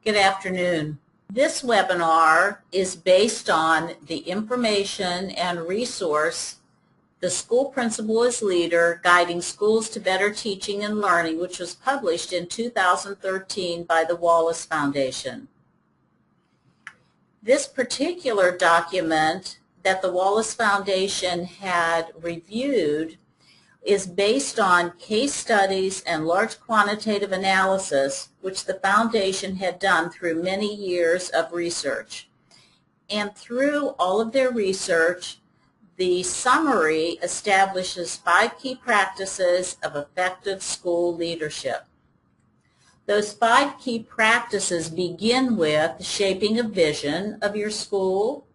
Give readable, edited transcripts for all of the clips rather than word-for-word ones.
Good afternoon. This webinar is based on the information and resource, The School Principal as Leader, Guiding Schools to Better Teaching and Learning, which was published in 2013 by the Wallace Foundation. This particular document that the Wallace Foundation had reviewed is based on case studies and large quantitative analysis which the foundation had done through many years of research. And through all of their research, the summary establishes 5 key practices of effective school leadership. Those 5 key practices begin with shaping a vision of your school.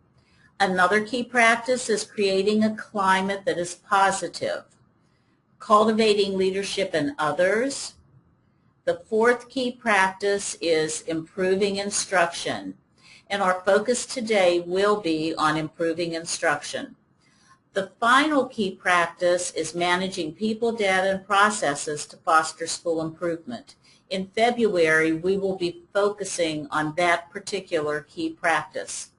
Another key practice is creating a climate that is positive. Cultivating leadership in others. The 4th key practice is improving instruction, and our focus today will be on improving instruction. The final key practice is managing people, data, and processes to foster school improvement. In February, we will be focusing on that particular key practice.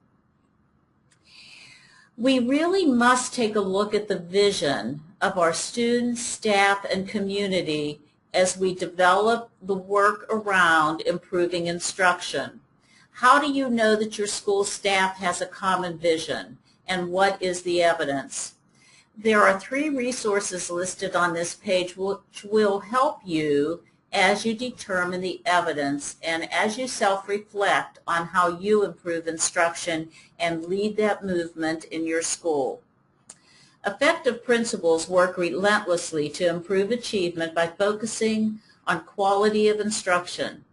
We really must take a look at the vision of our students, staff, and community as we develop the work around improving instruction. How do you know that your school staff has a common vision, and what is the evidence? There are 3 resources listed on this page which will help you as you determine the evidence and as you self-reflect on how you improve instruction and lead that movement in your school. Effective principals work relentlessly to improve achievement by focusing on quality of instruction.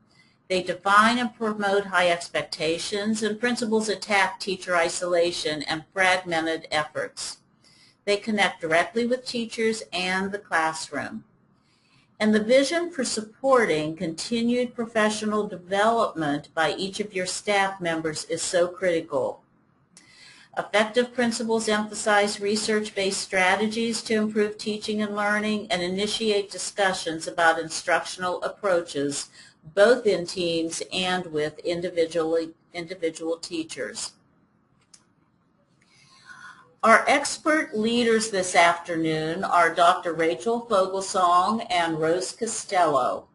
They define and promote high expectations, and principals attack teacher isolation and fragmented efforts. They connect directly with teachers and the classroom. And the vision for supporting continued professional development by each of your staff members is so critical. Effective principals emphasize research-based strategies to improve teaching and learning and initiate discussions about instructional approaches, both in teams and with individual teachers. Our expert leaders this afternoon are Dr. Rachel Vogelsong and Rose Costello.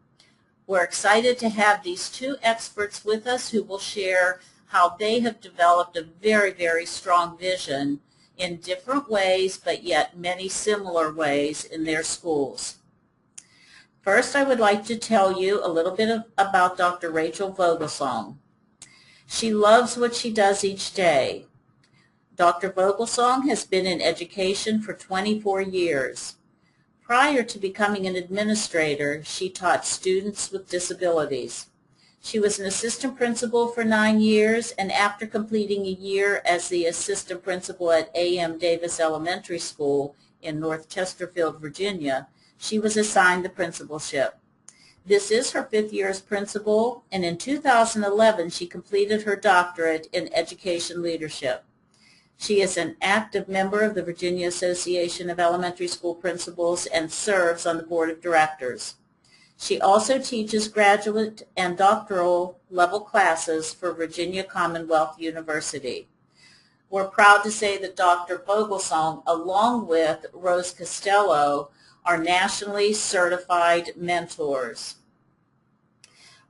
We're excited to have these 2 experts with us who will share how they have developed a very, very strong vision in different ways, but yet many similar ways in their schools. First, I would like to tell you a little bit about Dr. Rachel Vogelsong. She loves what she does each day. Dr. Vogelsong has been in education for 24 years. Prior to becoming an administrator, she taught students with disabilities. She was an assistant principal for 9 years, and after completing a year as the assistant principal at A.M. Davis Elementary School in North Chesterfield, Virginia, she was assigned the principalship. This is her 5th year as principal, and in 2011 she completed her doctorate in education leadership. She is an active member of the Virginia Association of Elementary School Principals and serves on the board of directors. She also teaches graduate and doctoral level classes for Virginia Commonwealth University. We're proud to say that Dr. Vogelsong, along with Rose Costello, are nationally certified mentors.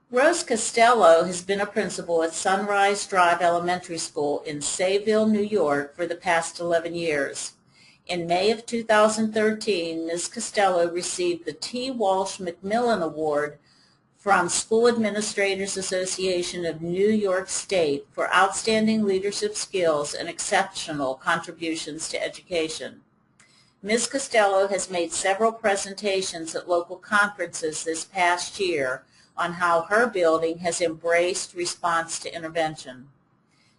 Rose Costello has been a principal at Sunrise Drive Elementary School in Sayville, New York for the past 11 years. In May of 2013, Ms. Costello received the T. Walsh Macmillan Award from School Administrators Association of New York State for outstanding leadership skills and exceptional contributions to education. Ms. Costello has made several presentations at local conferences this past year on how her building has embraced response to intervention.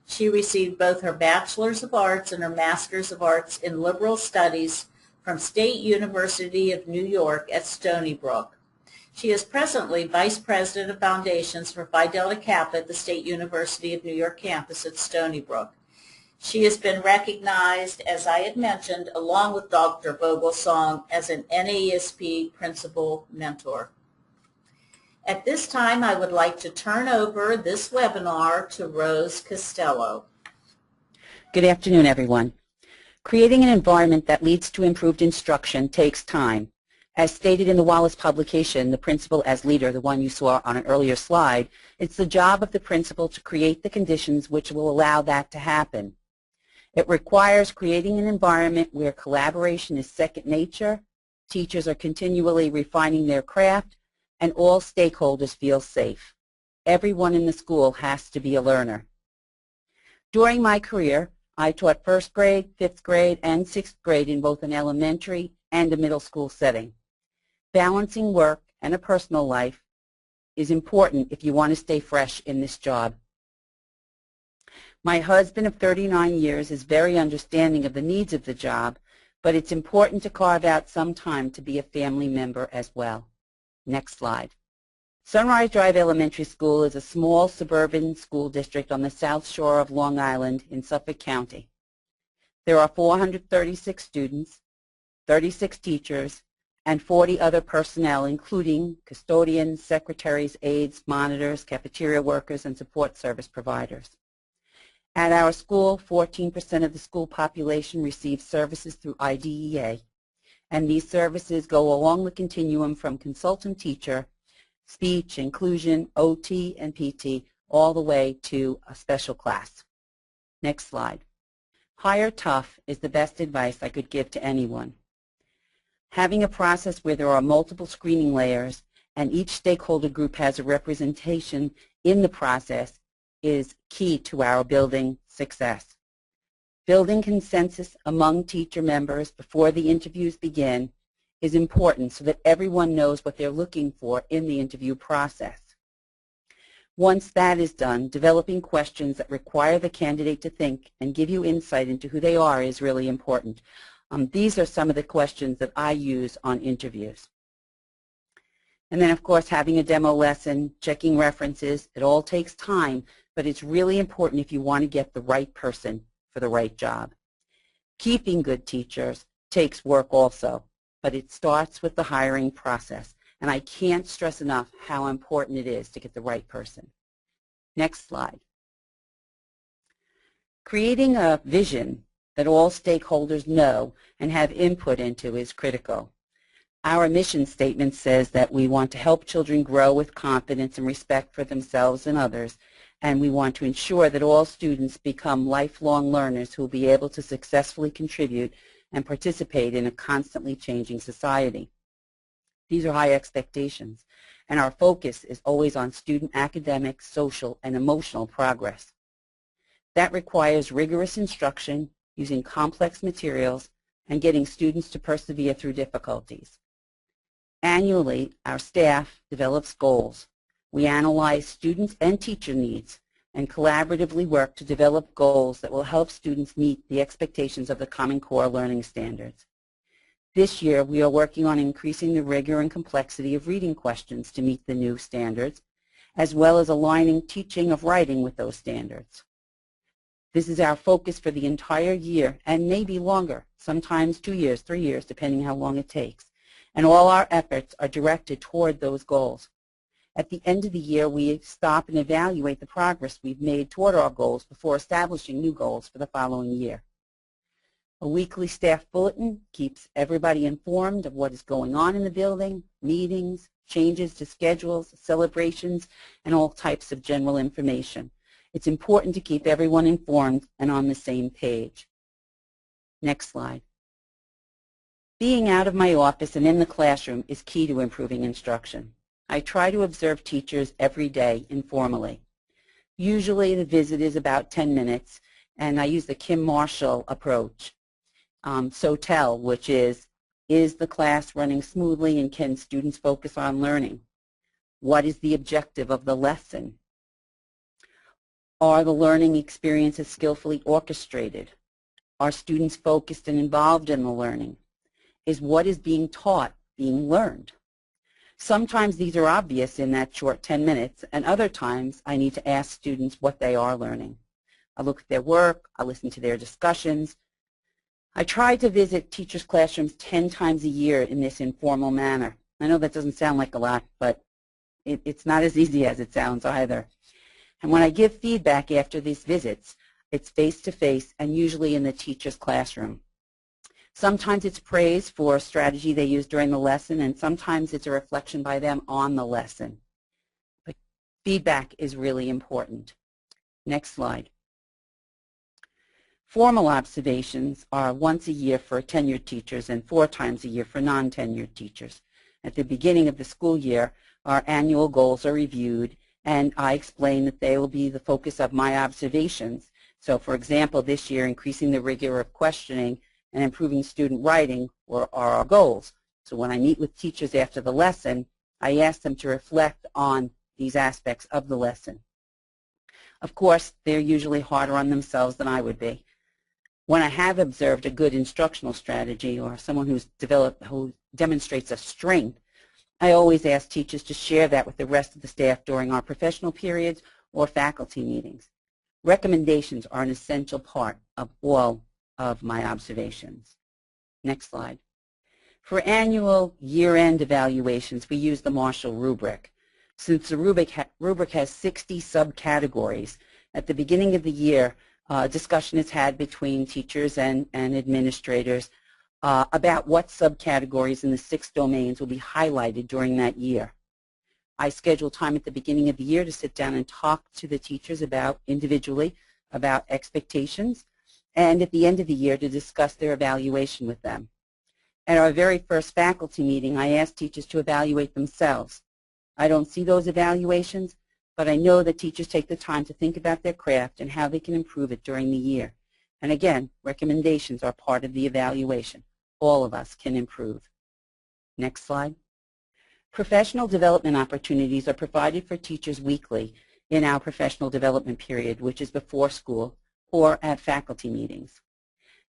She received both her Bachelor's of Arts and her Master's of Arts in Liberal Studies from State University of New York at Stony Brook. She is presently Vice President of Foundations for Phi Delta Kappa at the State University of New York campus at Stony Brook. She has been recognized, as I had mentioned, along with Dr. Vogelsong, as an NAESP Principal Mentor. At this time, I would like to turn over this webinar to Rose Costello. Good afternoon, everyone. Creating an environment that leads to improved instruction takes time. As stated in the Wallace publication, The Principal as Leader, the one you saw on an earlier slide, it's the job of the principal to create the conditions which will allow that to happen. It requires creating an environment where collaboration is second nature, teachers are continually refining their craft, and all stakeholders feel safe. Everyone in the school has to be a learner. During my career, I taught first grade, fifth grade, and sixth grade in both an elementary and a middle school setting. Balancing work and a personal life is important if you want to stay fresh in this job. My husband of 39 years is very understanding of the needs of the job, but it's important to carve out some time to be a family member as well. Next slide. Sunrise Drive Elementary School is a small suburban school district on the south shore of Long Island in Suffolk County. There are 436 students, 36 teachers, and 40 other personnel, including custodians, secretaries, aides, monitors, cafeteria workers, and support service providers. At our school, 14% of the school population receives services through IDEA, and these services go along the continuum from consultant teacher, speech, inclusion, OT, and PT, all the way to a special class. Next slide. Hire tough is the best advice I could give to anyone. Having a process where there are multiple screening layers and each stakeholder group has a representation in the process is key to our building success. Building consensus among teacher members before the interviews begin is important so that everyone knows what they're looking for in the interview process. Once that is done, developing questions that require the candidate to think and give you insight into who they are is really important. These are some of the questions that I use on interviews. And then, of course, having a demo lesson, checking references, it all takes time, but it's really important if you want to get the right person for the right job. Keeping good teachers takes work also, but it starts with the hiring process, and I can't stress enough how important it is to get the right person. Next slide. Creating a vision that all stakeholders know and have input into is critical. Our mission statement says that we want to help children grow with confidence and respect for themselves and others, and we want to ensure that all students become lifelong learners who will be able to successfully contribute and participate in a constantly changing society. These are high expectations, and our focus is always on student academic, social, and emotional progress. That requires rigorous instruction, using complex materials, and getting students to persevere through difficulties. Annually, our staff develops goals. We analyze students and teacher needs and collaboratively work to develop goals that will help students meet the expectations of the Common Core learning standards. This year, we are working on increasing the rigor and complexity of reading questions to meet the new standards, as well as aligning teaching of writing with those standards. This is our focus for the entire year and maybe longer, sometimes 2 years, 3 years, depending how long it takes. And all our efforts are directed toward those goals. At the end of the year, we stop and evaluate the progress we've made toward our goals before establishing new goals for the following year. A weekly staff bulletin keeps everybody informed of what is going on in the building, meetings, changes to schedules, celebrations, and all types of general information. It's important to keep everyone informed and on the same page. Next slide. Being out of my office and in the classroom is key to improving instruction. I try to observe teachers every day informally. Usually the visit is about 10 minutes, and I use the Kim Marshall approach. SOTEL, which is the class running smoothly and can students focus on learning? What is the objective of the lesson? Are the learning experiences skillfully orchestrated? Are students focused and involved in the learning? Is what is being taught being learned? Sometimes these are obvious in that short 10 minutes, and other times I need to ask students what they are learning. I look at their work, I listen to their discussions. I try to visit teachers' classrooms 10 times a year in this informal manner. I know that doesn't sound like a lot, but it's not as easy as it sounds either. And when I give feedback after these visits, it's face-to-face and usually in the teacher's classroom. Sometimes it's praise for a strategy they use during the lesson, and sometimes it's a reflection by them on the lesson. But feedback is really important. Next slide. Formal observations are once a year for tenured teachers and 4 times a year for non-tenured teachers. At the beginning of the school year, our annual goals are reviewed, and I explain that they will be the focus of my observations. So, for example, this year, increasing the rigor of questioning and improving student writing are our goals. So when I meet with teachers after the lesson, I ask them to reflect on these aspects of the lesson. Of course, they're usually harder on themselves than I would be. When I have observed a good instructional strategy or someone who demonstrates a strength, I always ask teachers to share that with the rest of the staff during our professional periods or faculty meetings. Recommendations are an essential part of all of my observations. Next slide. For annual year-end evaluations, we use the Marshall rubric. Since the rubric has 60 subcategories, at the beginning of the year, discussion is had between teachers and administrators about what subcategories in the 6 domains will be highlighted during that year. I schedule time at the beginning of the year to sit down and talk to the teachers individually about expectations, and at the end of the year to discuss their evaluation with them. At our very first faculty meeting, I asked teachers to evaluate themselves. I don't see those evaluations, but I know that teachers take the time to think about their craft and how they can improve it during the year. And again, recommendations are part of the evaluation. All of us can improve. Next slide. Professional development opportunities are provided for teachers weekly in our professional development period, which is before school or at faculty meetings.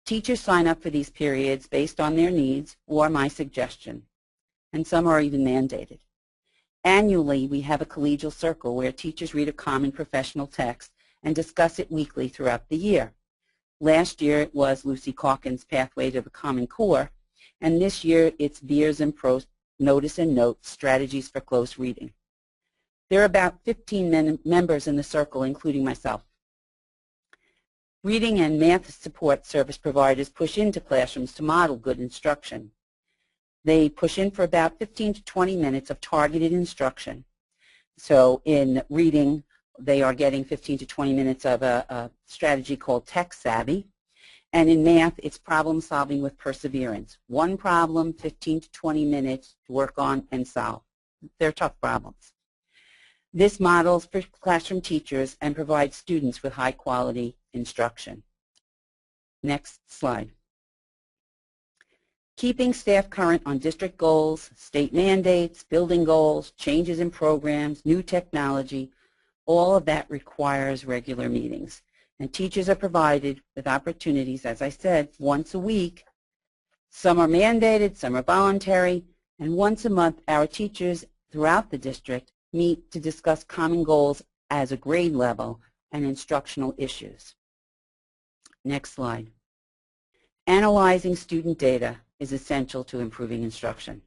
Teachers sign up for these periods based on their needs or my suggestion, and some are even mandated. Annually, we have a collegial circle where teachers read a common professional text and discuss it weekly throughout the year. Last year it was Lucy Calkin's Pathway to the Common Core, and this year it's Beers and Prost Notice and Notes, Strategies for Close Reading. There are about 15 members in the circle, including myself. Reading and math support service providers push into classrooms to model good instruction. They push in for about 15 to 20 minutes of targeted instruction. So in reading, they are getting 15 to 20 minutes of a strategy called Tech Savvy. And in math, it's problem solving with perseverance. One problem, 15 to 20 minutes to work on and solve. They're tough problems. This models for classroom teachers and provides students with high quality instruction. Next slide. Keeping staff current on district goals, state mandates, building goals, changes in programs, new technology, all of that requires regular meetings. And teachers are provided with opportunities, as I said, once a week. Some are mandated, some are voluntary, and once a month our teachers throughout the district meet to discuss common goals as a grade level and instructional issues. Next slide. Analyzing student data is essential to improving instruction.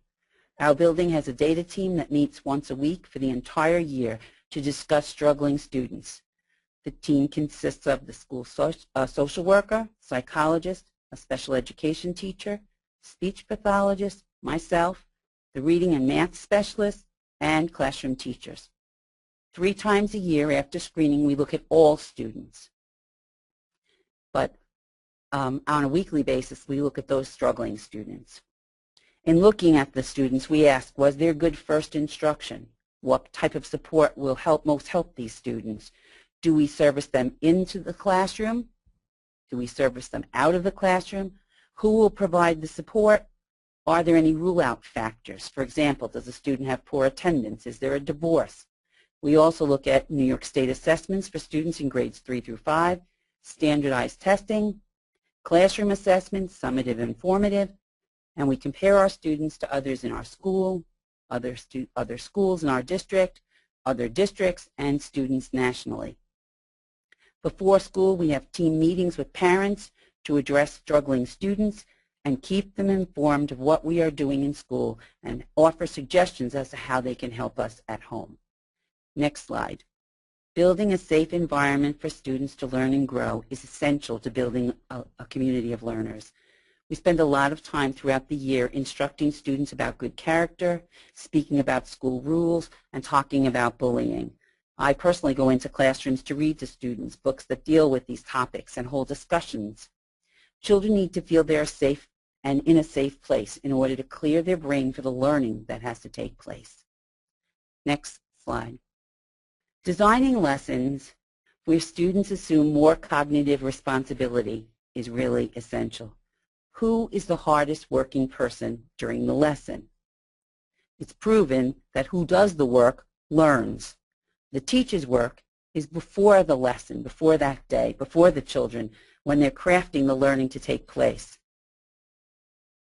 Our building has a data team that meets once a week for the entire year to discuss struggling students. The team consists of the school social worker, psychologist, a special education teacher, speech pathologist, myself, the reading and math specialist, and classroom teachers. 3 times a year after screening, we look at all students. But on a weekly basis, we look at those struggling students. In looking at the students, we ask, was there good first instruction? What type of support will most help these students? Do we service them into the classroom? Do we service them out of the classroom? Who will provide the support? Are there any rule-out factors? For example, does a student have poor attendance? Is there a divorce? We also look at New York State assessments for students in grades 3 through 5, standardized testing, classroom assessments, summative and formative, and we compare our students to others in our school, other schools in our district, other districts, and students nationally. Before school, we have team meetings with parents to address struggling students, and keep them informed of what we are doing in school and offer suggestions as to how they can help us at home. Next slide. Building a safe environment for students to learn and grow is essential to building a community of learners. We spend a lot of time throughout the year instructing students about good character, speaking about school rules, and talking about bullying. I personally go into classrooms to read to students books that deal with these topics and hold discussions. Children need to feel they are safe and in a safe place in order to clear their brain for the learning that has to take place. Next slide. Designing lessons where students assume more cognitive responsibility is really essential. Who is the hardest working person during the lesson? It's proven that who does the work learns. The teacher's work is before the lesson, before that day, before the children, when they're crafting the learning to take place.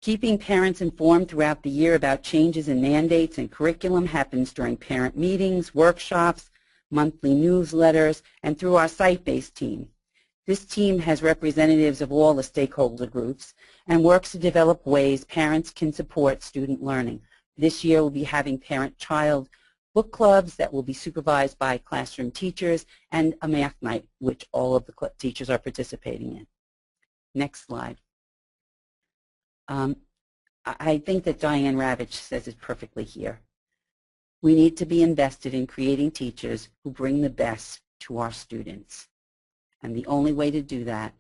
Keeping parents informed throughout the year about changes in mandates and curriculum happens during parent meetings, workshops, monthly newsletters, and through our site-based team. This team has representatives of all the stakeholder groups and works to develop ways parents can support student learning. This year we'll be having parent-child book clubs that will be supervised by classroom teachers and a math night, which all of the teachers are participating in. Next slide. I think that Diane Ravitch says it perfectly here. We need to be invested in creating teachers who bring the best to our students. And the only way to do that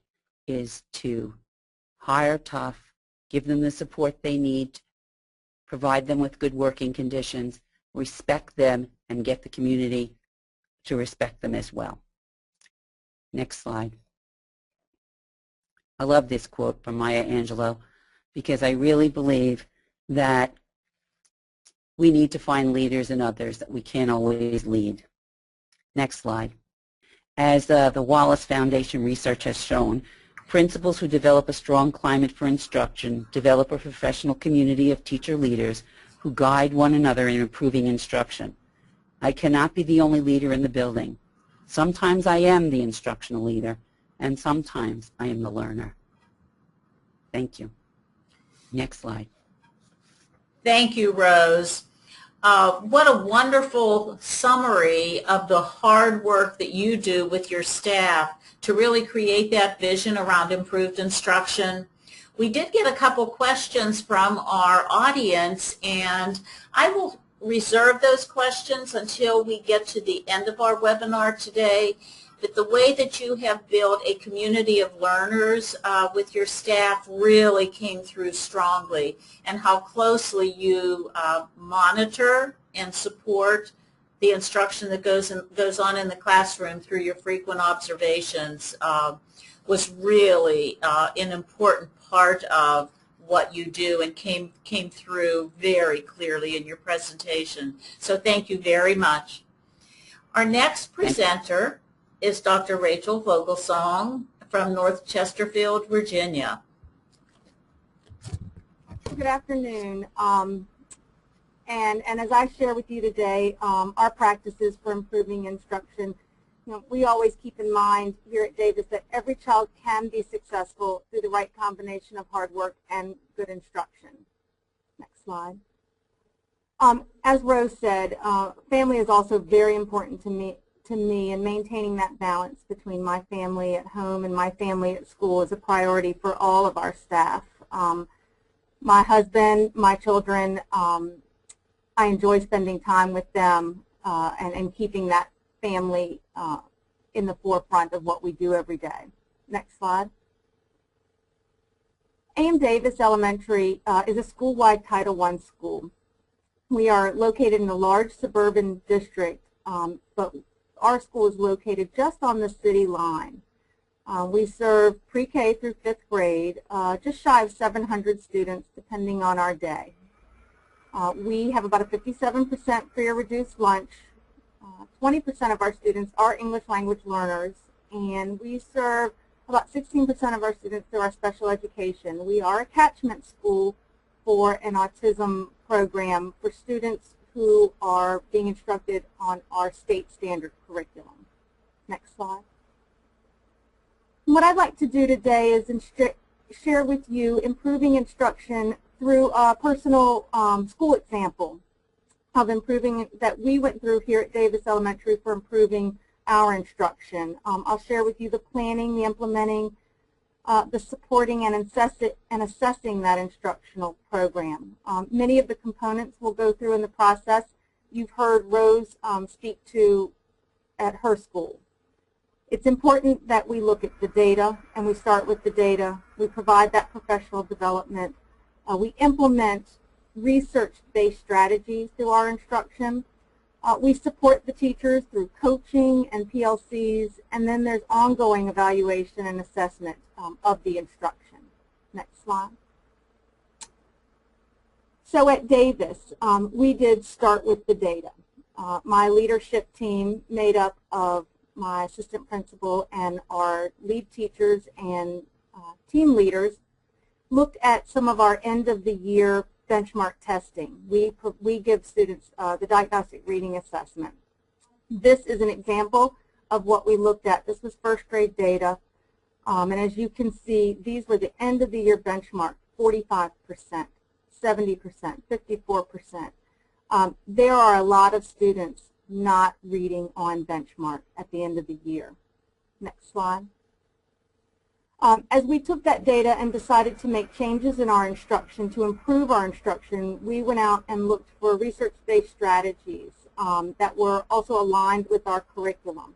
is to hire tough, give them the support they need, provide them with good working conditions, respect them, and get the community to respect them as well. Next slide. I love this quote from Maya Angelou because I really believe that we need to find leaders in others that we can't always lead. Next slide. As the Wallace Foundation research has shown, principals who develop a strong climate for instruction develop a professional community of teacher leaders who guide one another in improving instruction. I cannot be the only leader in the building. Sometimes I am the instructional leader, and sometimes I am the learner. Thank you. Next slide. Thank you, Rose. What a wonderful summary of the hard work that you do with your staff to really create that vision around improved instruction. We did get a couple questions from our audience, and I will reserve those questions until we get to the end of our webinar today. But the way that you have built a community of learners with your staff really came through strongly, and how closely you monitor and support the instruction that goes on in the classroom through your frequent observations was really an important part of what you do, and came through very clearly in your presentation. So thank you very much. Our next presenter is Dr. Rachel Vogelsong from North Chesterfield, Virginia. Good afternoon. And as I share with you today, our practices for improving instruction, we always keep in mind here at Davis that every child can be successful through the right combination of hard work and good instruction. Next slide. As Rose said, family is also very important to me, and maintaining that balance between my family at home and my family at school is a priority for all of our staff. My husband, my children, I enjoy spending time with them and keeping that family in the forefront of what we do every day. Next slide. A.M. Davis Elementary is a school-wide Title I school. We are located in a large suburban district, but our school is located just on the city line. We serve pre-K through 5th grade, just shy of 700 students depending on our day. We have about a 57% free or reduced lunch. 20% of our students are English language learners, and we serve about 16% of our students through our special education. We are a catchment school for an autism program for students who are being instructed on our state standard curriculum. Next slide. What I'd like to do today is share with you improving instruction through a personal school example of improving that we went through here at Davis Elementary for improving our instruction. I'll share with you the planning, the implementing, the supporting and assessing that instructional program. Many of the components we'll go through in the process. You've heard Rose speak to at her school. It's important that we look at the data, and we start with the data. We provide that professional development. We implement research-based strategies through our instruction. We support the teachers through coaching and PLCs, and then there's ongoing evaluation and assessment of the instruction. Next slide. So at Davis, we did start with the data. My leadership team, made up of my assistant principal and our lead teachers and team leaders, looked at some of our end-of-the-year benchmark testing. We give students the diagnostic reading assessment. This is an example of what we looked at. This was first grade data, and as you can see, these were the end-of-the-year benchmark, 45%, 70%, 54%. There are a lot of students not reading on benchmark at the end of the year. Next slide. As we took that data and decided to make changes in our instruction to improve our instruction, we went out and looked for research-based strategies that were also aligned with our curriculum.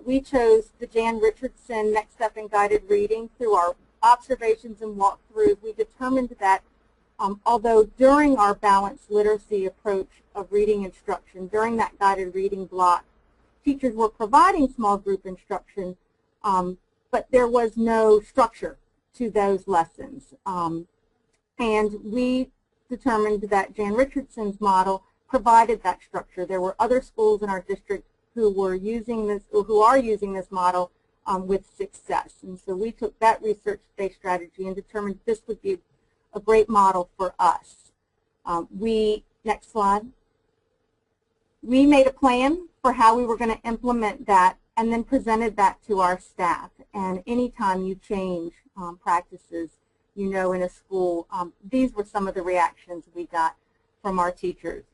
We chose the Jan Richardson Next Step in Guided Reading. Through our observations and walkthroughs, we determined that although during our balanced literacy approach of reading instruction, during that guided reading block, teachers were providing small group instruction, but there was no structure to those lessons. And we determined that Jan Richardson's model provided that structure. There were other schools in our district who were using this, or who are using this model with success. And so we took that research-based strategy and determined this would be a great model for us. Next slide. We made a plan for how we were going to implement that and then presented that to our staff. And anytime you change practices, you know, in a school, these were some of the reactions we got from our teachers.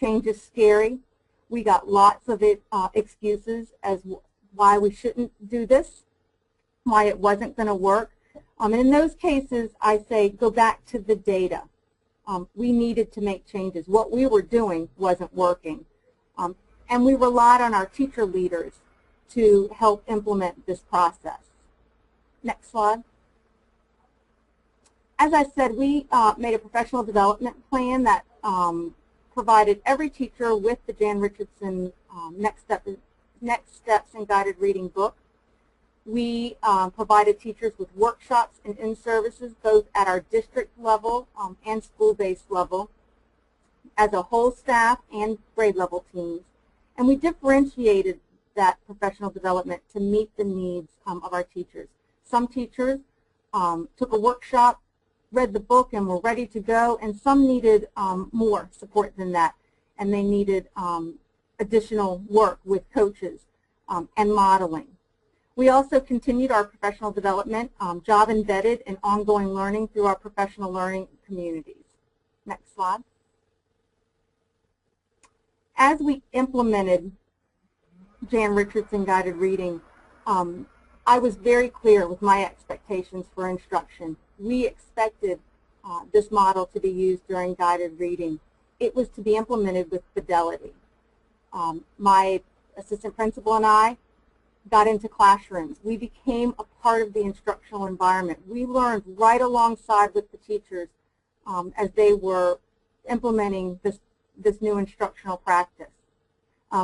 Change is scary. We got lots of excuses as why we shouldn't do this, why it wasn't going to work. And in those cases, I say go back to the data. We needed to make changes. What we were doing wasn't working. And we relied on our teacher leaders to help implement this process. Next slide. As I said, we made a professional development plan that provided every teacher with the Jan Richardson Next Steps in Guided Reading book. We provided teachers with workshops and in-services both at our district level and school-based level, as a whole staff and grade level teams. And we differentiated that professional development to meet the needs of our teachers. Some teachers took a workshop, read the book, and were ready to go, and some needed more support than that, and they needed additional work with coaches and modeling. We also continued our professional development, job-embedded and ongoing learning through our professional learning communities. Next slide. As we implemented Jan Richardson Guided Reading, I was very clear with my expectations for instruction. We expected this model to be used during guided reading. It was to be implemented with fidelity. My assistant principal and I got into classrooms. We became a part of the instructional environment. We learned right alongside with the teachers as they were implementing this new instructional practice.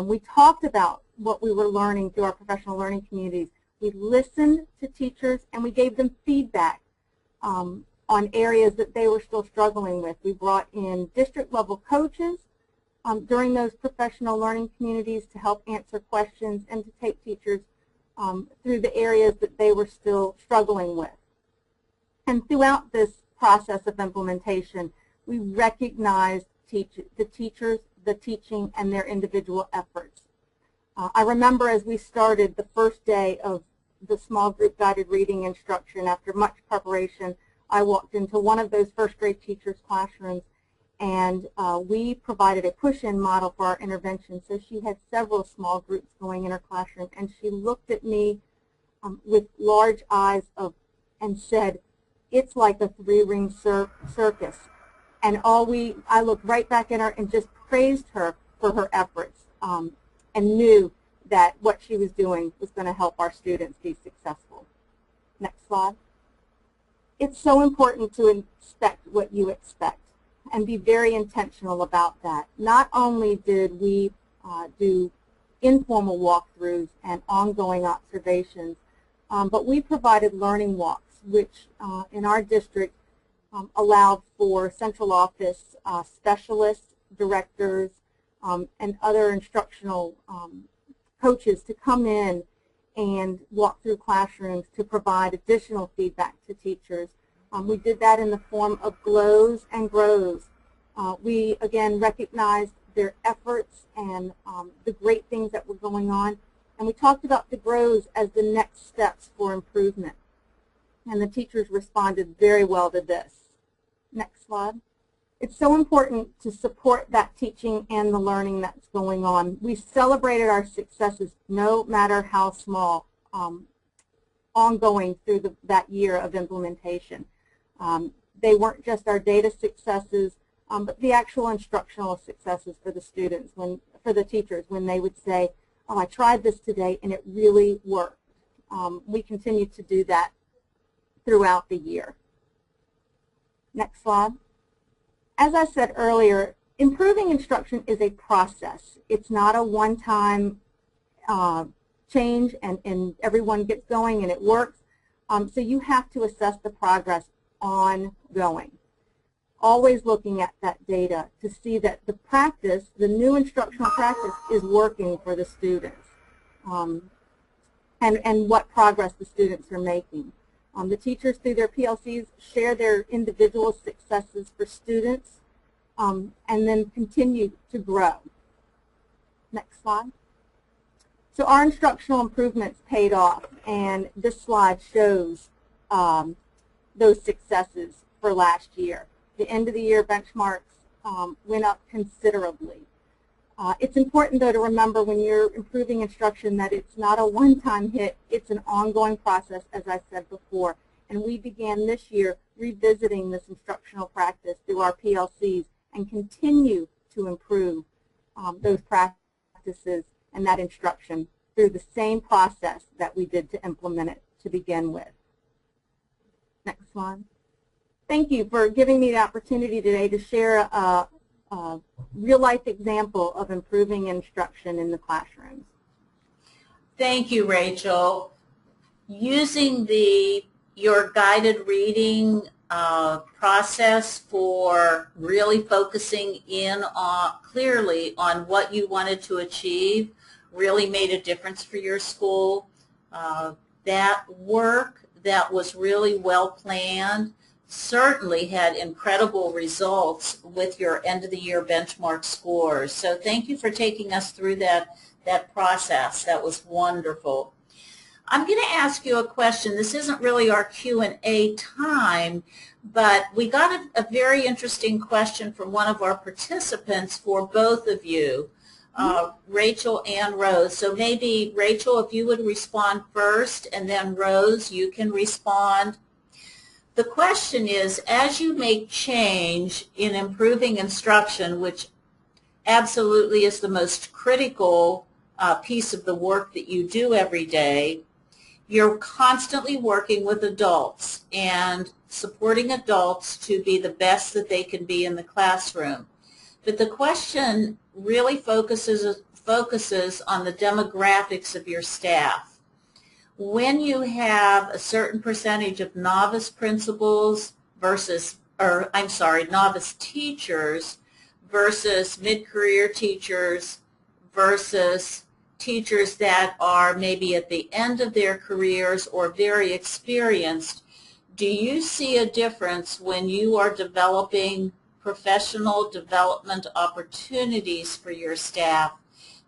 We talked about what we were learning through our professional learning communities. We listened to teachers and we gave them feedback on areas that they were still struggling with. We brought in district level coaches during those professional learning communities to help answer questions and to take teachers through the areas that they were still struggling with. And throughout this process of implementation, we recognized the teachers, the teaching, and their individual efforts. I remember as we started the first day of the small group guided reading instruction, after much preparation, I walked into one of those first grade teachers' classrooms, and we provided a push-in model for our intervention. So she had several small groups going in her classroom, and she looked at me with large eyes and said, "It's like a three-ring circus." And I looked right back at her and just praised her for her efforts, and knew that what she was doing was going to help our students be successful. Next slide. It's so important to inspect what you expect and be very intentional about that. Not only did we do informal walkthroughs and ongoing observations, but we provided learning walks, which in our district allowed for central office specialists, directors, and other instructional coaches to come in and walk through classrooms to provide additional feedback to teachers. We did that in the form of glows and grows. We, again, recognized their efforts and the great things that were going on. And we talked about the grows as the next steps for improvement. And the teachers responded very well to this. Next slide. It's so important to support that teaching and the learning that's going on. We celebrated our successes, no matter how small, ongoing through that year of implementation. They weren't just our data successes, but the actual instructional successes for the students, for the teachers, when they would say, "Oh, I tried this today and it really worked." We continue to do that throughout the year. Next slide. As I said earlier, improving instruction is a process. It's not a one-time change and everyone gets going and it works. So you have to assess the progress ongoing. Always looking at that data to see that the practice, the new instructional practice, is working for the students, and what progress the students are making. The teachers, through their PLCs, share their individual successes for students, and then continue to grow. Next slide. So our instructional improvements paid off, and this slide shows those successes for last year. The end of the year benchmarks went up considerably. It's important, though, to remember when you're improving instruction that it's not a one-time hit. It's an ongoing process, as I said before. And we began this year revisiting this instructional practice through our PLCs and continue to improve those practices and that instruction through the same process that we did to implement it to begin with. Next slide. Thank you for giving me the opportunity today to share a real-life example of improving instruction in the classrooms. Thank you, Rachel. Using your guided reading process for really focusing in clearly on what you wanted to achieve really made a difference for your school. That work that was really well planned certainly had incredible results with your end-of-the-year benchmark scores. So thank you for taking us through that process. That was wonderful. I'm going to ask you a question. This isn't really our Q&A time, but we got a very interesting question from one of our participants for both of you, Rachel and Rose. So maybe, Rachel, if you would respond first, and then Rose, you can respond. The question is, as you make change in improving instruction, which absolutely is the most critical piece of the work that you do every day, you're constantly working with adults and supporting adults to be the best that they can be in the classroom. But the question really focuses on the demographics of your staff. When you have a certain percentage of novice principals novice teachers versus mid-career teachers versus teachers that are maybe at the end of their careers or very experienced, do you see a difference when you are developing professional development opportunities for your staff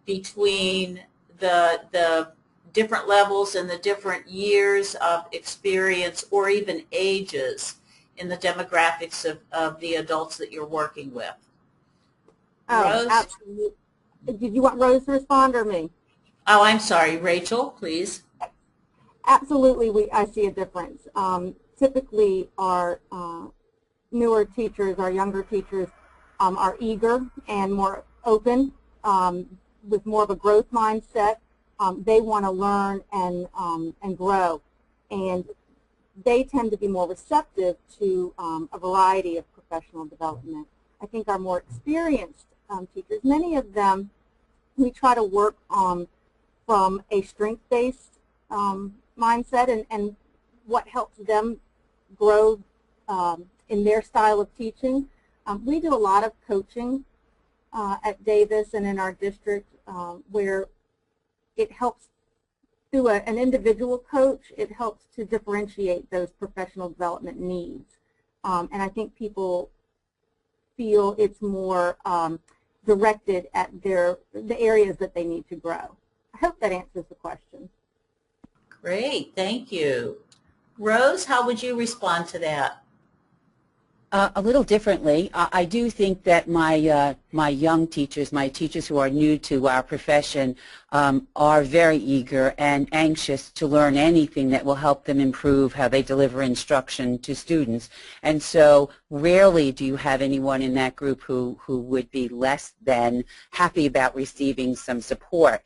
between the different levels and the different years of experience or even ages in the demographics of the adults that you're working with. Oh, Rose? absolutely. Did you want Rose to respond or me? Oh, I'm sorry. Rachel, please. Absolutely, I see a difference. Typically, our newer teachers, our younger teachers, are eager and more open, with more of a growth mindset. They want to learn and grow, and they tend to be more receptive to a variety of professional development. I think our more experienced teachers, many of them, we try to work from a strength-based mindset and what helps them grow in their style of teaching. We do a lot of coaching at Davis and in our district where it helps through an individual coach. It helps to differentiate those professional development needs. And I think people feel it's more directed at the areas that they need to grow. I hope that answers the question. Great, thank you. Rose, how would you respond to that? A little differently. I do think that my young teachers, my teachers who are new to our profession, are very eager and anxious to learn anything that will help them improve how they deliver instruction to students. And so rarely do you have anyone in that group who would be less than happy about receiving some support.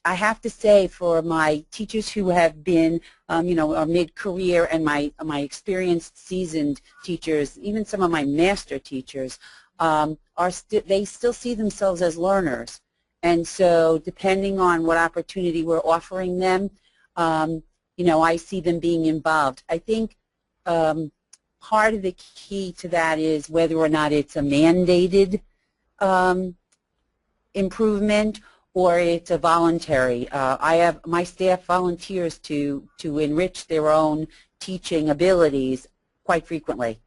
I have to say, for my teachers who have been, are mid-career, and my experienced, seasoned teachers, even some of my master teachers, they still see themselves as learners. And so, depending on what opportunity we're offering them, I see them being involved. I think part of the key to that is whether or not it's a mandated improvement, or it's a voluntary. My staff volunteers to enrich their own teaching abilities quite frequently.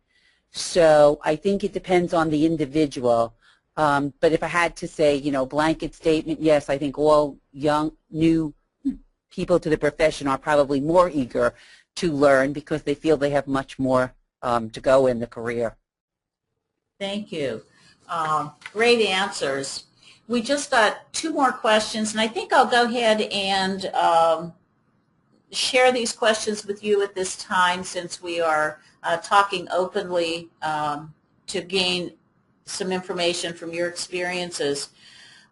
So I think it depends on the individual. But if I had to say, blanket statement, yes, I think all new people to the profession are probably more eager to learn because they feel they have much more to go in the career. Thank you. Great answers. We just got 2 more questions, and I think I'll go ahead and share these questions with you at this time, since we are talking openly to gain some information from your experiences.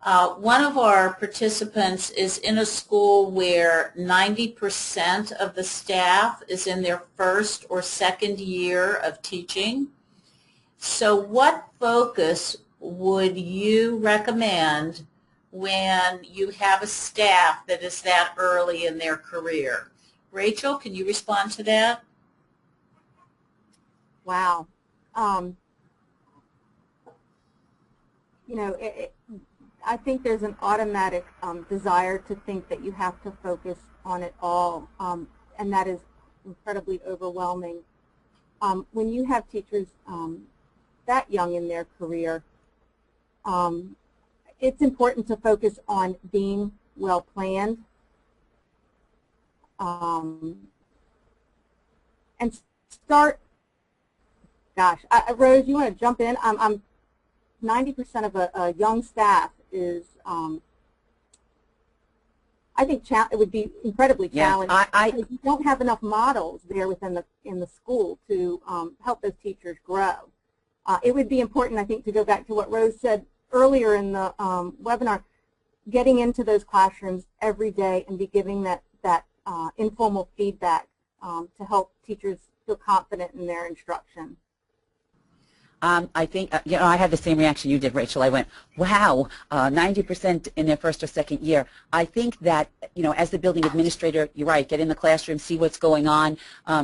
One of our participants is in a school where 90% of the staff is in their first or second year of teaching. So what focus would you recommend when you have a staff that is that early in their career? Rachel, can you respond to that? Wow. I think there's an automatic desire to think that you have to focus on it all, and that is incredibly overwhelming. When you have teachers that young in their career, it's important to focus on being well planned and start. Gosh, Rose, you want to jump in? 90% of a young staff is. I think it would be incredibly challenging. Because you don't have enough models there within the school to help those teachers grow. It would be important, I think, to go back to what Rose said earlier in the webinar, getting into those classrooms every day and be giving that informal feedback to help teachers feel confident in their instruction. I think, I had the same reaction you did, Rachel. I went, wow, 90% in their first or second year. I think that, as the building administrator, you're right, get in the classroom, see what's going on,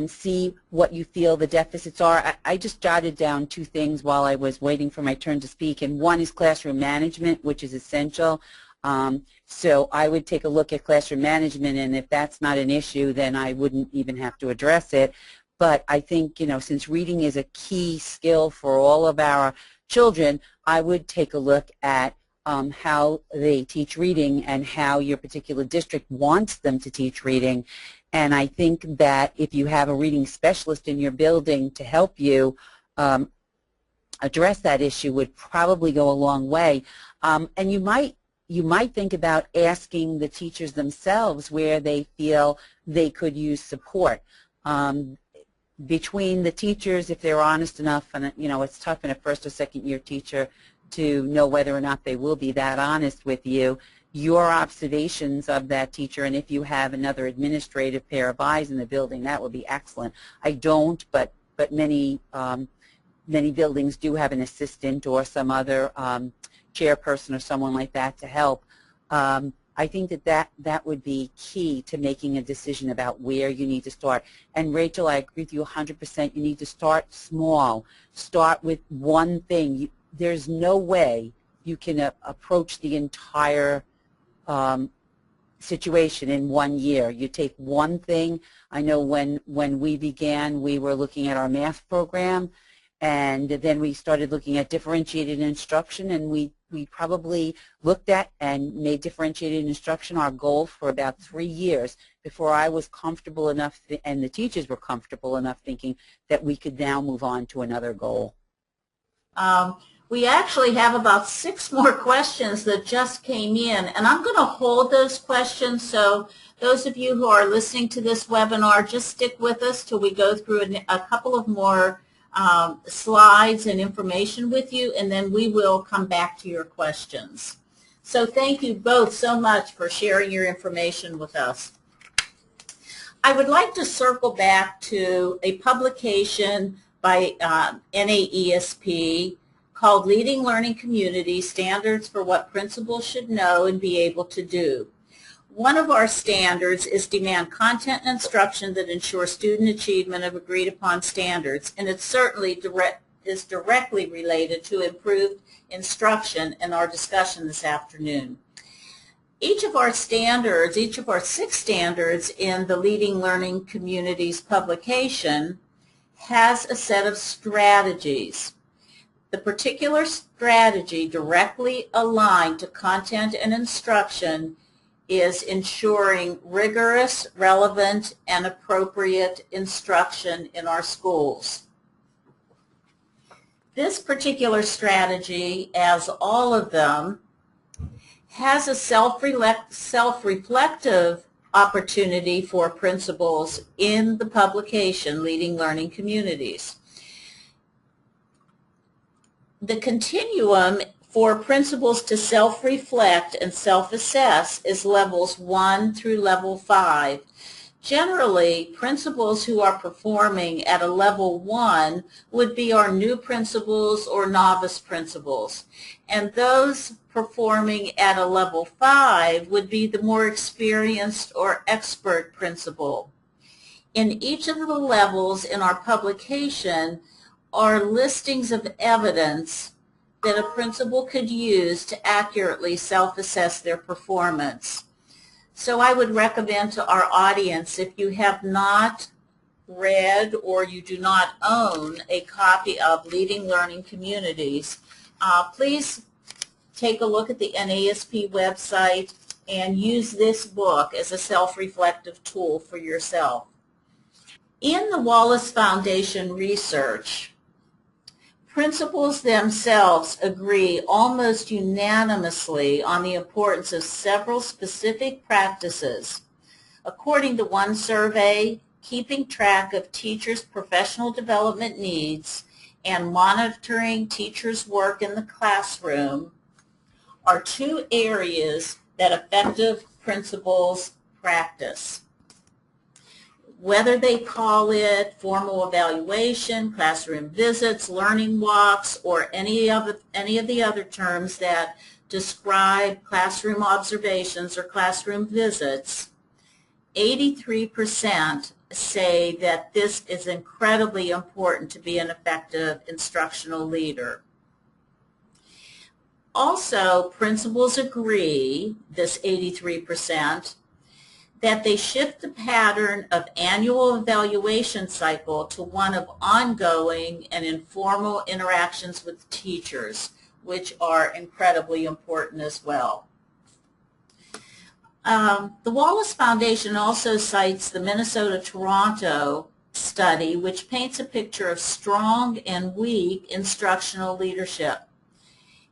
see what you feel the deficits are. I just jotted down 2 things while I was waiting for my turn to speak, and one is classroom management, which is essential. So I would take a look at classroom management, and if that's not an issue, then I wouldn't even have to address it. But I think, since reading is a key skill for all of our children, I would take a look at how they teach reading and how your particular district wants them to teach reading. And I think that if you have a reading specialist in your building to help you address that issue would probably go a long way. And you might think about asking the teachers themselves where they feel they could use support. Between the teachers, if they're honest enough, and it's tough in a first or second year teacher to know whether or not they will be that honest with you, your observations of that teacher, and if you have another administrative pair of eyes in the building, that would be excellent. I don't, but many buildings do have an assistant or some other chairperson or someone like that to help. I think that would be key to making a decision about where you need to start. And Rachel, I agree with you 100%. You need to start small. Start with one thing. There's no way you can approach the entire situation in 1 year. You take one thing. I know when we began, we were looking at our math program, and then we started looking at differentiated instruction, and we probably looked at and made differentiated instruction our goal for about 3 years before I was comfortable enough and the teachers were comfortable enough thinking that we could now move on to another goal. We actually have about 6 more questions that just came in, and I'm going to hold those questions, so those of you who are listening to this webinar, just stick with us till we go through a couple of more slides and information with you, and then we will come back to your questions. So thank you both so much for sharing your information with us. I would like to circle back to a publication by NAESP called Leading Learning Communities, Standards for What Principals Should Know and Be Able to Do. One of our standards is demand content and instruction that ensure student achievement of agreed upon standards, and it certainly is directly related to improved instruction in our discussion this afternoon. Each of our 6 standards in the Leading Learning Communities publication has a set of strategies. The particular strategy directly aligned to content and instruction is ensuring rigorous, relevant, and appropriate instruction in our schools. This particular strategy, as all of them, has a self-reflective opportunity for principals in the publication, Leading Learning Communities. The continuum for principals to self-reflect and self-assess is levels 1 through level 5. Generally, principals who are performing at a level 1 would be our new principals or novice principals, and those performing at a level 5 would be the more experienced or expert principal. In each of the levels in our publication are listings of evidence that a principal could use to accurately self-assess their performance. So I would recommend to our audience, if you have not read or you do not own a copy of Leading Learning Communities, please take a look at the NASP website and use this book as a self-reflective tool for yourself. In the Wallace Foundation research, principals themselves agree almost unanimously on the importance of several specific practices. According to one survey, keeping track of teachers' professional development needs and monitoring teachers' work in the classroom are 2 areas that effective principals practice. Whether they call it formal evaluation, classroom visits, learning walks, or any of the other terms that describe classroom observations or classroom visits, 83% say that this is incredibly important to be an effective instructional leader. Also, principals agree, this 83%, that they shift the pattern of annual evaluation cycle to one of ongoing and informal interactions with teachers, which are incredibly important as well. The Wallace Foundation also cites the Minnesota-Toronto study, which paints a picture of strong and weak instructional leadership.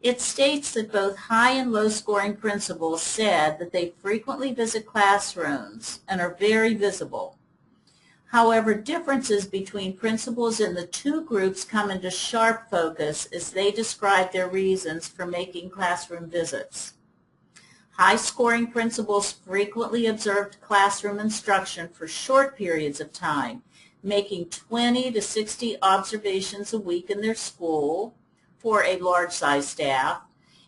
It states that both high and low scoring principals said that they frequently visit classrooms and are very visible. However, differences between principals in the two groups come into sharp focus as they describe their reasons for making classroom visits. High-scoring principals frequently observed classroom instruction for short periods of time, making 20 to 60 observations a week in their school for a large-size staff,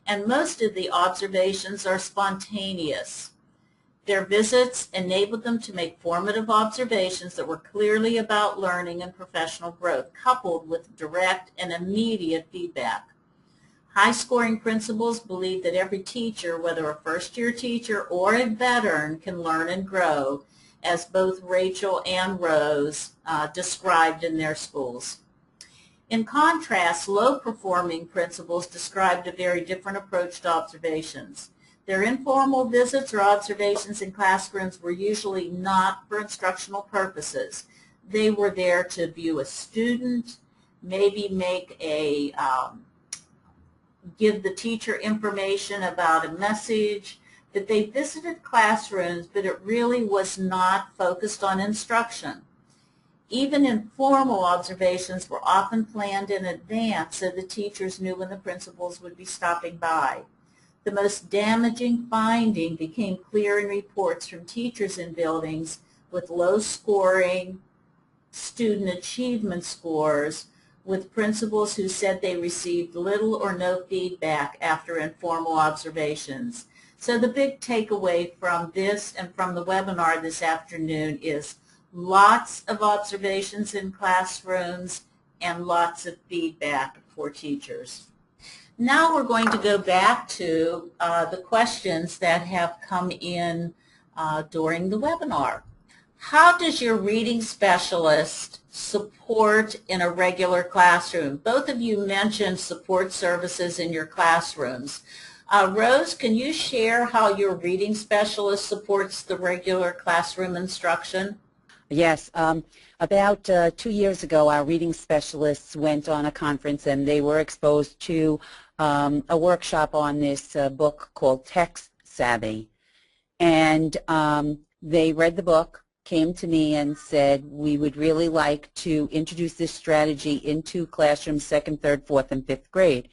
and most of the observations are spontaneous. Their visits enabled them to make formative observations that were clearly about learning and professional growth, coupled with direct and immediate feedback. High-scoring principals believe that every teacher, whether a first-year teacher or a veteran, can learn and grow, as both Rachel and Rose described in their schools. In contrast, low-performing principals described a very different approach to observations. Their informal visits or observations in classrooms were usually not for instructional purposes. They were there to view a student, maybe give the teacher information about a message, that they visited classrooms, but it really was not focused on instruction. Even informal observations were often planned in advance so the teachers knew when the principals would be stopping by. The most damaging finding became clear in reports from teachers in buildings with low scoring student achievement scores, with principals who said they received little or no feedback after informal observations. So the big takeaway from this and from the webinar this afternoon is lots of observations in classrooms and lots of feedback for teachers. Now we're going to go back to the questions that have come in during the webinar. How does your reading specialist support in a regular classroom? Both of you mentioned support services in your classrooms. Rose, can you share how your reading specialist supports the regular classroom instruction? Yes. About 2 years ago, our reading specialists went on a conference and they were exposed to a workshop on this book called Text Savvy. And they read the book, came to me and said, we would really like to introduce this strategy into classrooms 2nd, 3rd, 4th, and 5th grade.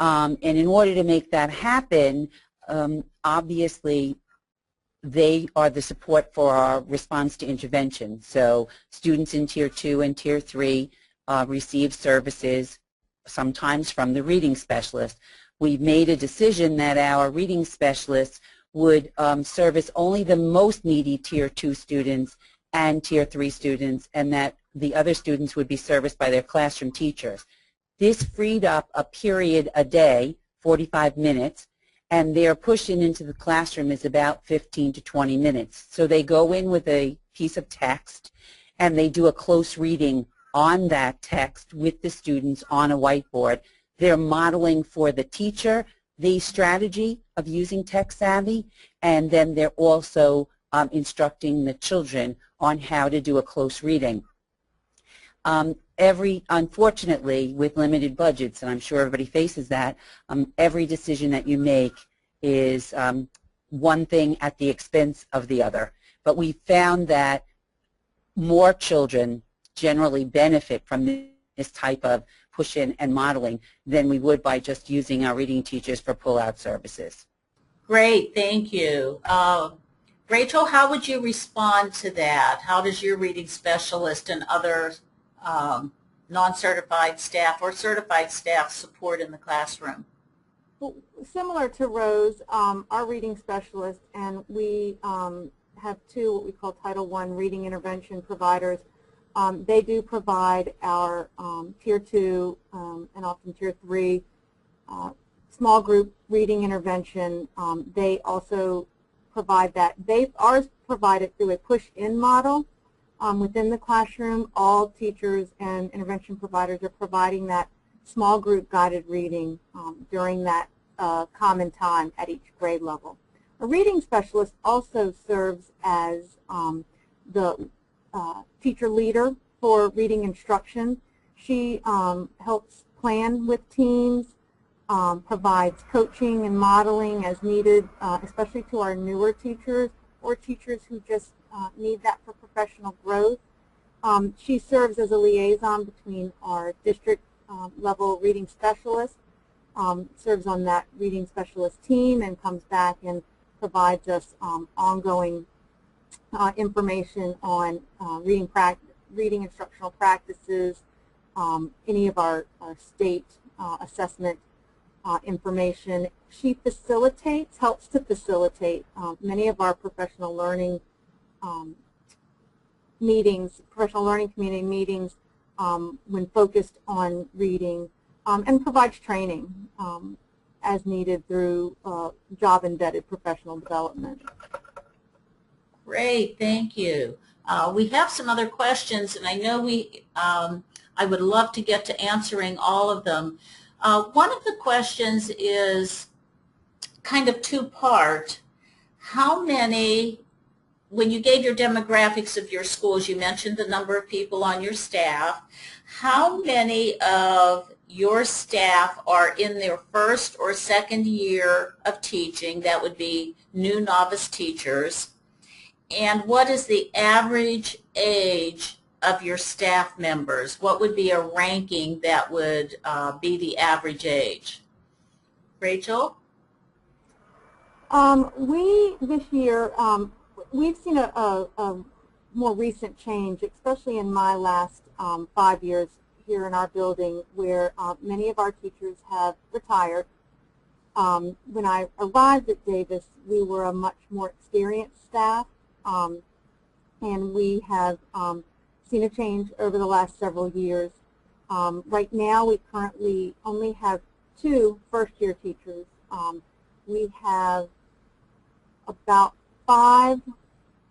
And in order to make that happen, obviously, they are the support for our response to intervention. So students in Tier 2 and Tier 3 receive services sometimes from the reading specialist. We've made a decision that our reading specialists would service only the most needy Tier 2 students and Tier 3 students, and that the other students would be serviced by their classroom teachers. This freed up a period a day, 45 minutes, and their push-in into the classroom is about 15 to 20 minutes. So they go in with a piece of text, and they do a close reading on that text with the students on a whiteboard. They're modeling for the teacher the strategy of using Text Savvy, and then they're also instructing the children on how to do a close reading. Unfortunately, with limited budgets, and I'm sure everybody faces that, every decision that you make is one thing at the expense of the other. But we found that more children generally benefit from this type of push-in and modeling than we would by just using our reading teachers for pull-out services. Great, thank you. Rachel, how would you respond to that? How does your reading specialist and other non-certified staff or certified staff support in the classroom? Well, similar to Rose, our reading specialist, and we have two what we call Title I reading intervention providers. They do provide our Tier 2 and often Tier 3 small group reading intervention. They also provide that. Ours provided through a push-in model within the classroom. All teachers and intervention providers are providing that small group guided reading during that common time at each grade level. A reading specialist also serves as the teacher leader for reading instruction. She helps plan with teams, provides coaching and modeling as needed, especially to our newer teachers or teachers who just need that for professional growth. She serves as a liaison between our district level reading specialist, serves on that reading specialist team, and comes back and provides us ongoing information on reading instructional practices, any of our state assessment information. She helps to facilitate many of our professional learning meetings, professional learning community meetings when focused on reading, and provides training as needed through job-embedded professional development. Great, thank you. We have some other questions, and I know I would love to get to answering all of them. One of the questions is kind of two-part. How many, when you gave your demographics of your schools, you mentioned the number of people on your staff. How many of your staff are in their first or second year of teaching? That would be new novice teachers. And what is the average age of your staff members? What would be a ranking that would be the average age? Rachel? This year, we've seen a more recent change, especially in my last 5 years here in our building, where many of our teachers have retired. When I arrived at Davis, we were a much more experienced staff, and we have seen a change over the last several years. Right now, we currently only have 2 first-year teachers. We have about 5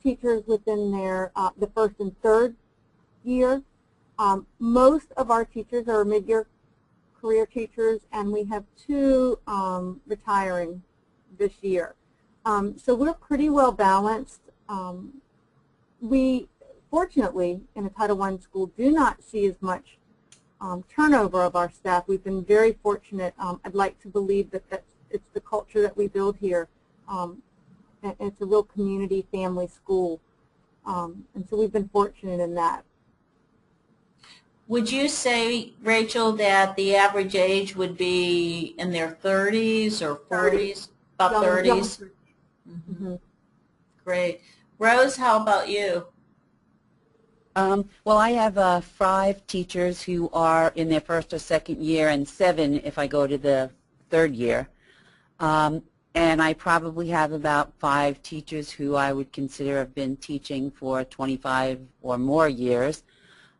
teachers within their the first and third year. Most of our teachers are mid-year career teachers, and we have 2 retiring this year. So we're pretty well balanced. We, fortunately, in a Title I school, do not see as much turnover of our staff. We've been very fortunate. I'd like to believe that it's the culture that we build here. It's a real community family school, and so we've been fortunate in that. Would you say, Rachel, that the average age would be in their 30s or 40s? About 30s? Mm-hmm. Great. Rose, how about you? Well, I have 5 teachers who are in their first or second year, and 7 if I go to the third year. And I probably have about 5 teachers who I would consider have been teaching for 25 or more years.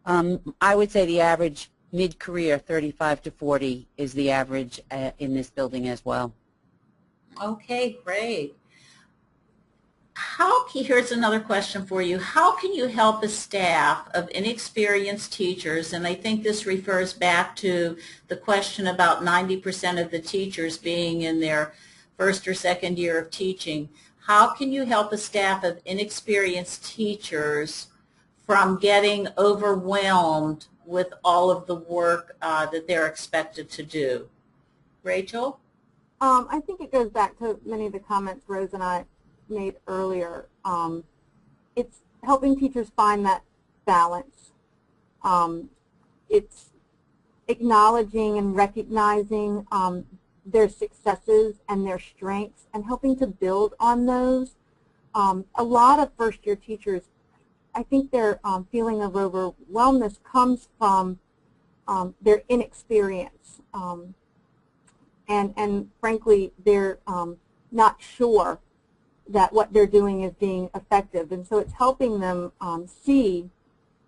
I would say the average mid-career, 35 to 40, is the average in this building as well. Okay, great. Here's another question for you. How can you help a staff of inexperienced teachers, and I think this refers back to the question about 90% of the teachers being in their first or second year of teaching. How can you help a staff of inexperienced teachers from getting overwhelmed with all of the work that they're expected to do? Rachel? I think it goes back to many of the comments Rose and I made earlier. It's helping teachers find that balance. It's acknowledging and recognizing their successes and their strengths and helping to build on those. A lot of first-year teachers, I think their feeling of overwhelmness comes from their inexperience. And frankly, they're not sure that what they're doing is being effective. And so it's helping them see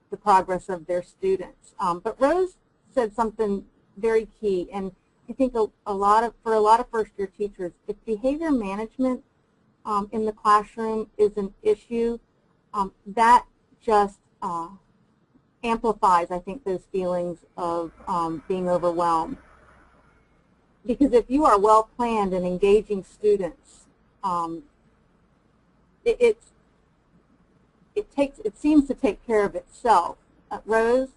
the progress of their students. But Rose said something very key, and I think for a lot of first-year teachers, if behavior management in the classroom is an issue, that just amplifies, I think, those feelings of being overwhelmed. Because if you are well-planned and engaging students, it seems to take care of itself. Rose?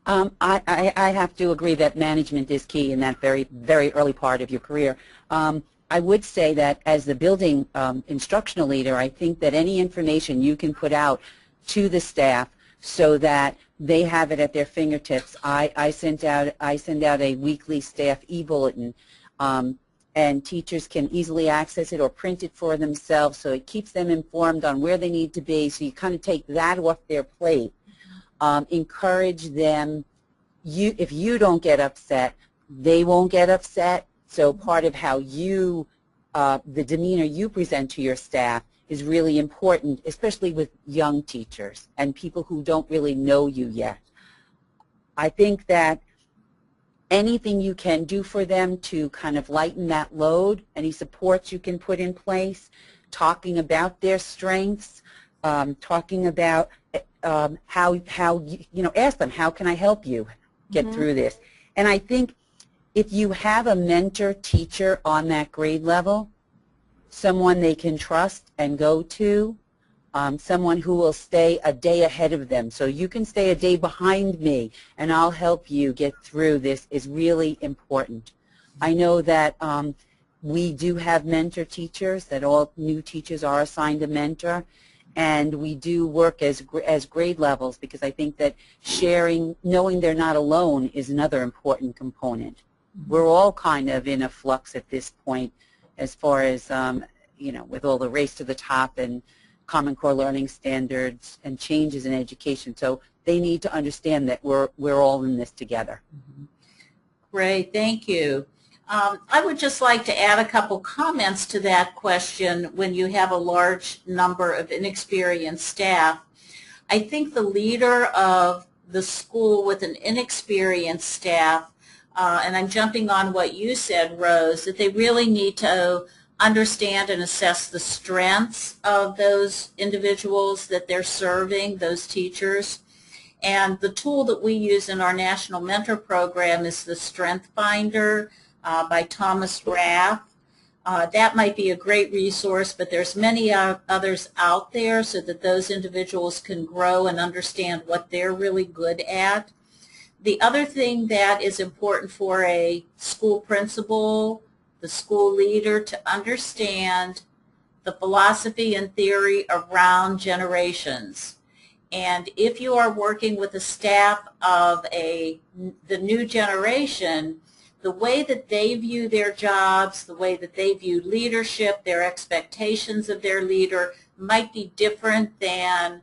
I have to agree that management is key in that very, very early part of your career. I would say that as the building instructional leader, I think that any information you can put out to the staff so that they have it at their fingertips. I send out a weekly staff e-bulletin, and teachers can easily access it or print it for themselves, so it keeps them informed on where they need to be. So you kind of take that off their plate. Encourage them. If you don't get upset, they won't get upset. So part of how you, the demeanor you present to your staff is really important, especially with young teachers and people who don't really know you yet. I think that anything you can do for them to kind of lighten that load, any supports you can put in place, talking about their strengths, talking about how ask them, how can I help you get through this? And I think if you have a mentor teacher on that grade level, someone they can trust and go to, someone who will stay a day ahead of them. So you can stay a day behind me and I'll help you get through this is really important. I know that we do have mentor teachers, that all new teachers are assigned a mentor, and we do work as grade levels because I think that sharing, knowing they're not alone is another important component. We're all kind of in a flux at this point as far as, with all the race to the top and Common Core learning standards and changes in education. So they need to understand that we're all in this together. Great, thank you. I would just like to add a couple comments to that question. When you have a large number of inexperienced staff, I think the leader of the school with an inexperienced staff, and I'm jumping on what you said, Rose, that they really need to understand and assess the strengths of those individuals that they're serving, those teachers. And the tool that we use in our National Mentor Program is the Strength Finder by Thomas Rath. That might be a great resource, but there's many others out there so that those individuals can grow and understand what they're really good at. The other thing that is important for a school principal, the school leader, to understand the philosophy and theory around generations. And if you are working with a staff of the new generation, the way that they view their jobs, the way that they view leadership, their expectations of their leader might be different than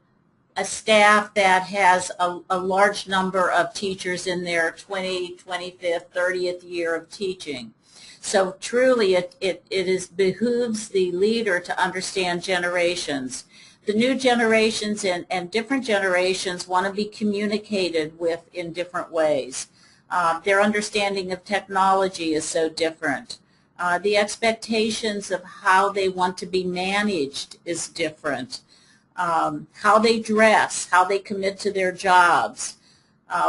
a staff that has a large number of teachers in their 20th, 25th, 30th year of teaching. So truly it behooves the leader to understand generations. The new generations and different generations want to be communicated with in different ways. Their understanding of technology is so different. The expectations of how they want to be managed is different. How they dress, how they commit to their jobs,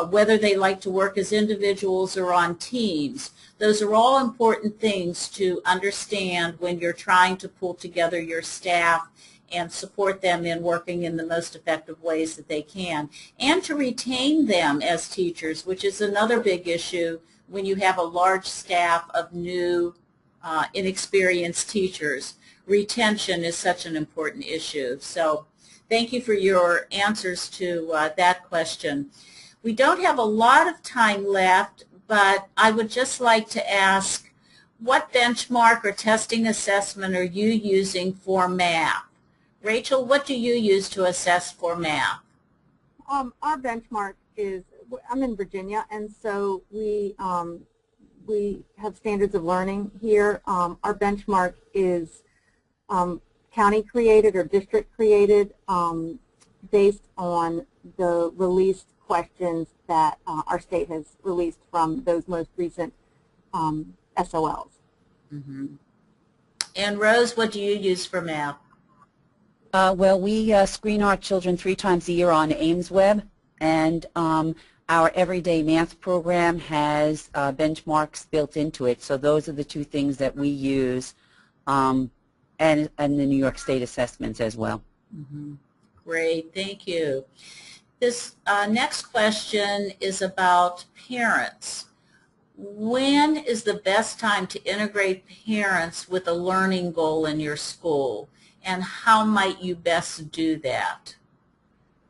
whether they like to work as individuals or on teams. Those are all important things to understand when you're trying to pull together your staff and support them in working in the most effective ways that they can, and to retain them as teachers, which is another big issue when you have a large staff of new, inexperienced teachers. Retention is such an important issue. So thank you for your answers to that question. We don't have a lot of time left, but I would just like to ask, what benchmark or testing assessment are you using for math? Rachel, what do you use to assess for math? Our benchmark is, I'm in Virginia, and so we have standards of learning here. Our benchmark is county created or district created based on the released questions that our state has released from those most recent SOLs. Mm-hmm. And Rose, what do you use for math? Well, we screen our children 3 times a year on AIMS Web, and our everyday math program has benchmarks built into it. So those are the two things that we use, and the New York State assessments as well. Mm-hmm. Great, thank you. This next question is about parents. When is the best time to integrate parents with a learning goal in your school, and how might you best do that?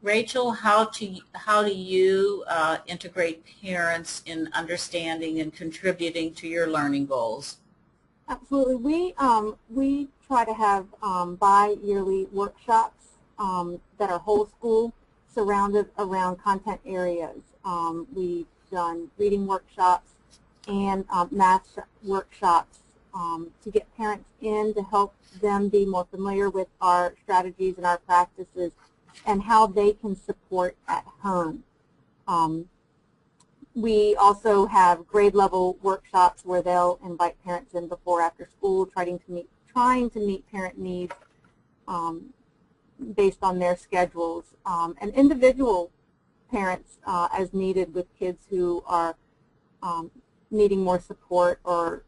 Rachel, how do you integrate parents in understanding and contributing to your learning goals? Absolutely. We try to have bi-yearly workshops that are whole school, surrounded around content areas. We've done reading workshops and math workshops to get parents in to help them be more familiar with our strategies and our practices and how they can support at home. We also have grade level workshops where they'll invite parents in before after school, trying to meet parent needs based on their schedules, and individual parents as needed with kids who are needing more support or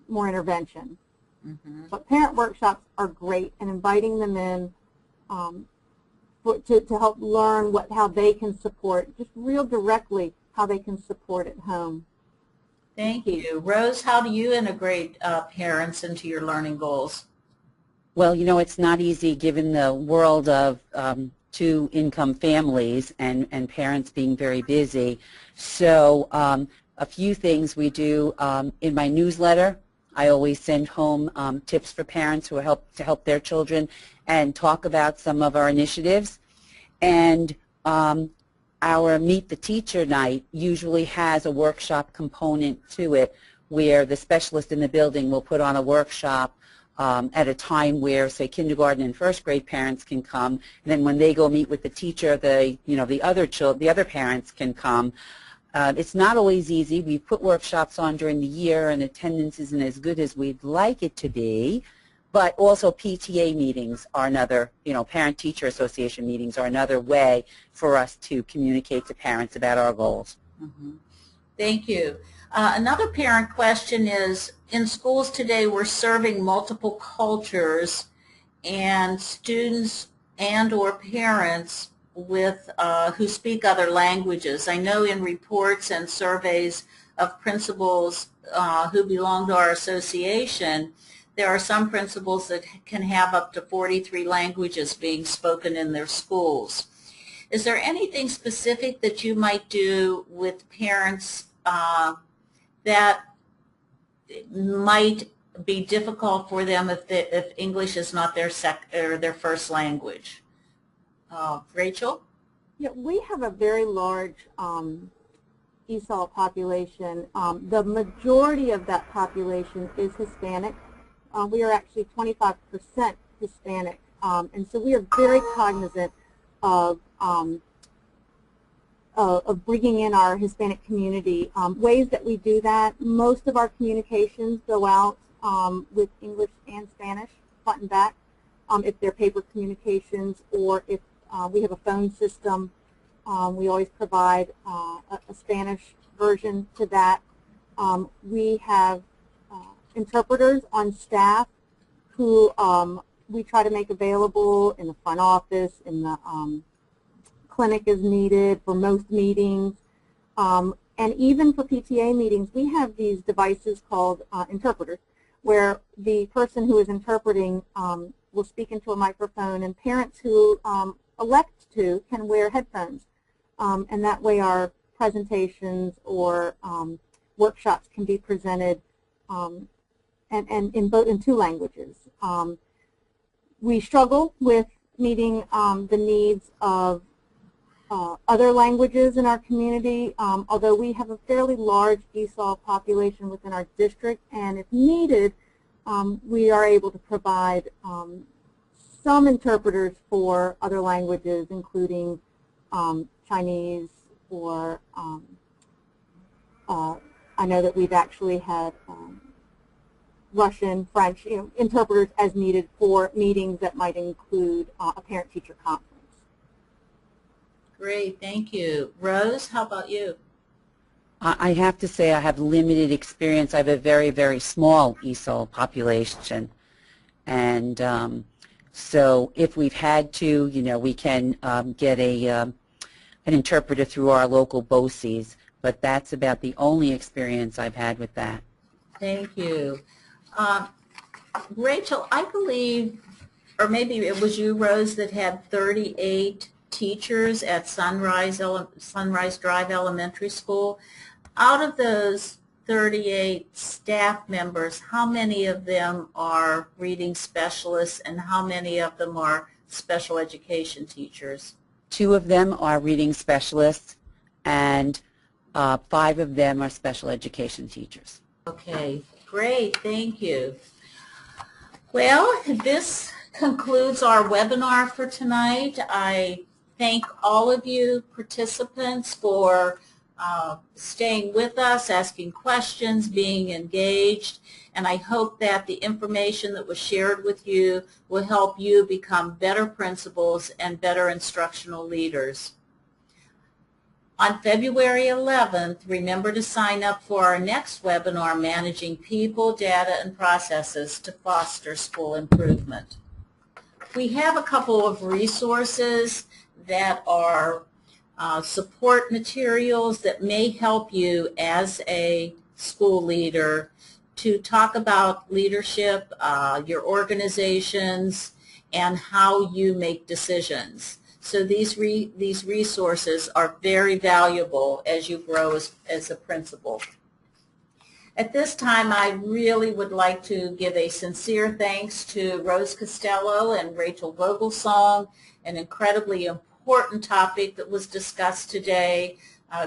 more intervention. Mm-hmm. But parent workshops are great, and inviting them in to help learn how they can support, just real directly how they can support at home. Thank you. Rose, how do you integrate parents into your learning goals? Well, you know, it's not easy given the world of two-income families and parents being very busy. So a few things we do in my newsletter. I always send home tips for parents who help their children and talk about some of our initiatives. And our Meet the Teacher night usually has a workshop component to it where the specialist in the building will put on a workshop at a time where, say, kindergarten and first grade parents can come, and then when they go meet with the teacher, the other parents can come. It's not always easy. We put workshops on during the year, and attendance isn't as good as we'd like it to be. But also PTA meetings are another, Parent-Teacher Association meetings are another way for us to communicate to parents about our goals. Mm-hmm. Thank you. Another parent question is, in schools today we're serving multiple cultures, and students and or parents with who speak other languages. I know in reports and surveys of principals who belong to our association, there are some principals that can have up to 43 languages being spoken in their schools. Is there anything specific that you might do with parents that might be difficult for them if English is not their first language? Rachel? Yeah, we have a very large ESOL population. The majority of that population is Hispanic. We are actually 25% Hispanic, and so we are very cognizant of bringing in our Hispanic community. Ways that we do that, most of our communications go out with English and Spanish, front and back, if they're paper communications, or if we have a phone system, we always provide a Spanish version to that. We have interpreters on staff who we try to make available in the front office, in the clinic as needed, for most meetings. And even for PTA meetings, we have these devices called interpreters, where the person who is interpreting will speak into a microphone, and parents who elect to can wear headphones. And that way our presentations or workshops can be presented and in two languages. We struggle with meeting the needs of other languages in our community, although we have a fairly large ESOL population within our district, and if needed, we are able to provide some interpreters for other languages, including Chinese, or I know that we've actually had Russian, French, interpreters as needed for meetings that might include a parent-teacher conference. Great, thank you. Rose, how about you? I have to say I have limited experience. I have a very, very small ESOL population. And so if we've had to, we can get an interpreter through our local BOCES, but that's about the only experience I've had with that. Thank you. Rachel, I believe, or maybe it was you, Rose, that had 38 teachers at Sunrise Drive Elementary School. Out of those 38 staff members, how many of them are reading specialists and how many of them are special education teachers? 2 of them are reading specialists and 5 of them are special education teachers. Okay, great, thank you. Well, this concludes our webinar for tonight. I thank all of you participants for staying with us, asking questions, being engaged, and I hope that the information that was shared with you will help you become better principals and better instructional leaders. On February 11th, remember to sign up for our next webinar, Managing People, Data, and Processes to Foster School Improvement. We have a couple of resources that are support materials that may help you as a school leader to talk about leadership, your organizations, and how you make decisions. So these resources are very valuable as you grow as a principal. At this time, I really would like to give a sincere thanks to Rose Costello and Rachel Vogelsong, an incredibly important topic that was discussed today.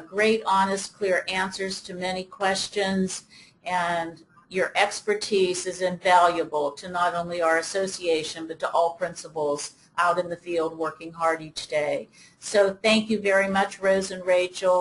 Great, honest, clear answers to many questions, and your expertise is invaluable to not only our association but to all principals out in the field working hard each day. So thank you very much, Rose and Rachel.